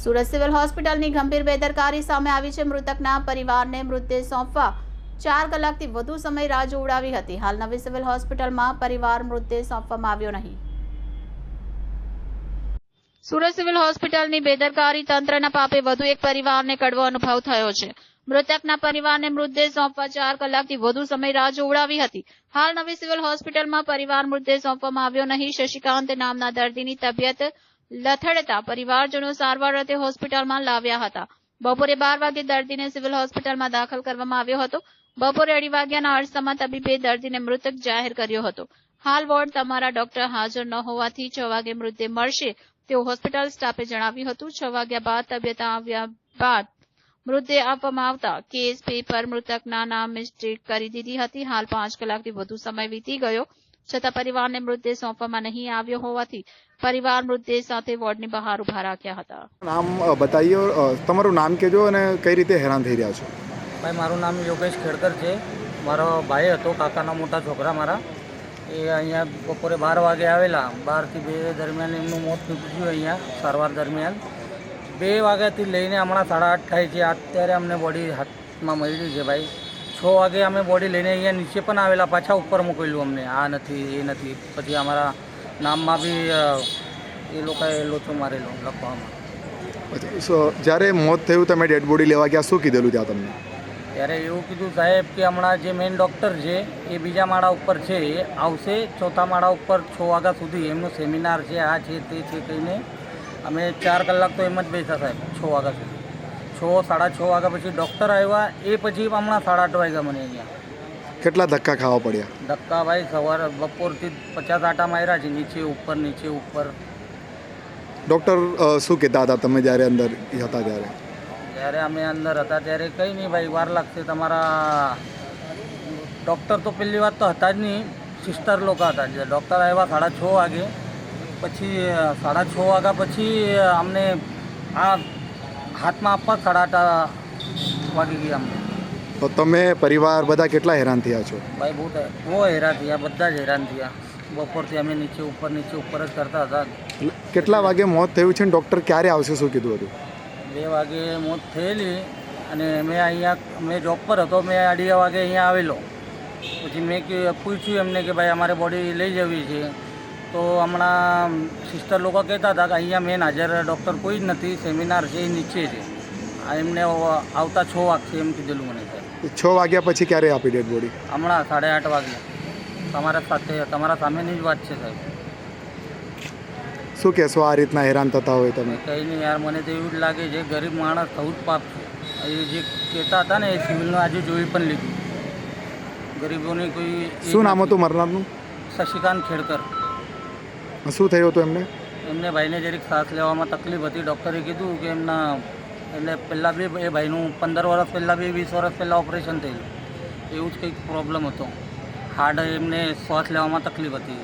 Surat civil હોસ્પિટલની ગંભીર બેદરકારી સામે આવી છે। મૃતકના પરિવારને મૃતદેહ સોંપવા 4 કલાકથી વધુ સમય રાહ જોવડાવી હતી। હાલ નવી સિવિલ હોસ્પિટલમાં પરિવાર મૃતદેહ સોંપવામાં આવ્યો નહીં। સુરત સિવિલ હોસ્પિટલની બેદરકારી તંત્રના પાપે વધુ એક પરિવારને કડવો અનુભવ થયો છે। મૃતકના પરિવારને મૃતદેહ સોંપવા 4 કલાકથી વધુ સમય રાહ જોવડાવી હતી। હાલ નવી સિવિલ હોસ્પિટલમાં પરિવાર મૃતદેહ સોંપવામાં આવ્યો નહીં। શશિકાંત નામના દર્દીની તબિયત લથડતા પરિવારજનો સારવાર અર્થે હોસ્પિટલમાં લાવ્યા હતા। બપોરે 12 વાગે દર્દીને સિવિલ હોસ્પિટલમાં દાખલ કરવામાં આવ્યો હતો। બપોરે 2:30 વાગ્યાના અરસામાં તબીબે દર્દીને મૃતક જાહેર કર્યો હતો। હાલ વોર્ડ તમારા ડોક્ટર હાજર ન હોવાથી 6 વાગે મૃતદેહ મળશે તેવું હોસ્પિટલ સ્ટાફે જણાવ્યું હતું। 6 વાગ્યા બાદ તબિયત આવ્યા બાદ મૃતદેહ આપવામાં આવતા કેસ પેપર મૃતકના નામે સ્ટ્રીક કરી દીધી હતી। હાલ 5 કલાકથી વધુ સમય વીતી ગયો છતાં પરિવારને મૃતદેહ સોંપવામાં નહીં આવ્યો હોવાથી પરિવાર મૃતદેહ સાથે વોર્ડની બહાર ઉભા રાખ્યા હતા। નામ બતાइए और તમારું નામ કહેજો અને કઈ રીતે હેરાન થઈ રહ્યા છો? ભાઈ મારું નામ યોગેશ ખેડકર છે। મારો ભાઈ હતો, કાકાના મોટા છોકરા મારા, એ અહીંયા બપોરે 12 વાગે આવેલા। 12 થી 2 દરમિયાન એમનું મોત નીપજ્યું અહીંયા સારવાર દરમિયાન। 2 વાગ્યાથી લઈને હમણાં 8:30 થાય છે। અત્યારે અમને બોડી હાથમાં મળી છે ભાઈ। 6 વાગે અમે બોડી લઈને અહીંયા નીચે પણ આવેલા, પાછા ઉપર મૂકેલું અમને, આ નથી એ નથી। પછી અમારા નામમાં બી એ લોકોએ લોચો મારેલો લખવામાં। જ્યારે મોત થયું તમે ડેડ બોડી લેવા ગયા, શું કીધેલું ત્યાં તમને? ત્યારે એવું કીધું સાહેબ કે હમણાં જે મેઇન ડૉક્ટર છે એ બીજા માળા ઉપર છે, એ આવશે 4થા માળા ઉપર 6 વાગ્યા સુધી એમનો સેમિનાર છે, આ છે તે છે કહીને અમે 4 કલાક તો એમ જ બેઠા સાહેબ, 6 વાગ્યા સુધી। 6-6:30 વાગ્યા પછી ડૉક્ટર આવ્યા, એ પછી હમણાં 8:30 વાગ્યા મને અહીંયા। કેટલા ધક્કા ખાવા પડ્યા? ધક્કા ભાઈ સવારે બપોરથી 50 આટા માર્યા છે, નીચે ઉપર। ડૉક્ટર શું કહેતા હતા તમે જ્યારે અંદર હતા ત્યારે? જ્યારે અમે અંદર હતા ત્યારે કંઈ નહીં ભાઈ, વાર લાગશે તમારા ડૉક્ટર તો પહેલી વાત તો હતા જ નહીં, સિસ્ટર લોકો હતા। જે ડૉક્ટર આવ્યા 6:30 વાગે, પછી 6:30 વાગ્યા પછી અમને આ હાથમાં આપવા 8:30 વાગી ગયા અમને। તો તમે પરિવાર બધા કેટલા હેરાન થયા છો? ભાઈ બહુ હેરાન થયા, બધા જ હેરાન થયા। બપોરથી અમે નીચે ઉપર જ કરતા હતા। કેટલા વાગે મોત થયું છે? ડૉક્ટર ક્યારે આવશે શું કીધું હતું? 2 વાગે મોત થયેલી અને મેં જોબ પર હતો, મેં 2:30 વાગે અહીંયા આવેલો। પછી મેં પૂછ્યું એમને કે ભાઈ અમારે બોડી લઈ જવી છે, તો હમણાં સિસ્ટર લોકો કહેતા હતા કે અહીંયા મેન હાજર ડૉક્ટર કોઈ જ નથી, સેમિનાર છે એ નીચે છે, એમને આવતા 6 વાગશે એમ કીધેલું મને। 6 વાગ્યા પછી ક્યારે આપી ડેડ બોડી? હમણાં 8:30 વાગે। તમારા સામેની જ વાત છે સાહેબ। શું કહેશો આ રીતના હેરાન થતા હોય તમે? કંઈ નહીં યાર, મને તો એવું જ લાગે છે ગરીબ માણસ થવું જ પાપ છે। એ જે કહેતા હતા ને એ સિવિલનું આજે જોઈ પણ લીધું। ગરીબોની કોઈ શું નામ હતું મરનારનું? શશિકાંત ખેડકર। શું થયું હતું એમને? એમને ભાઈને જરીક શ્વાસ લેવામાં તકલીફ હતી। ડૉક્ટરે કીધું કે એમના એટલે પહેલાં બી એ ભાઈનું 15 વર્ષ પહેલાં બી 20 વર્ષ પહેલાં ઓપરેશન થયેલું, એવું જ કંઈક પ્રોબ્લેમ હતો। હાર્ડ એમને શ્વાસ લેવામાં તકલીફ હતી।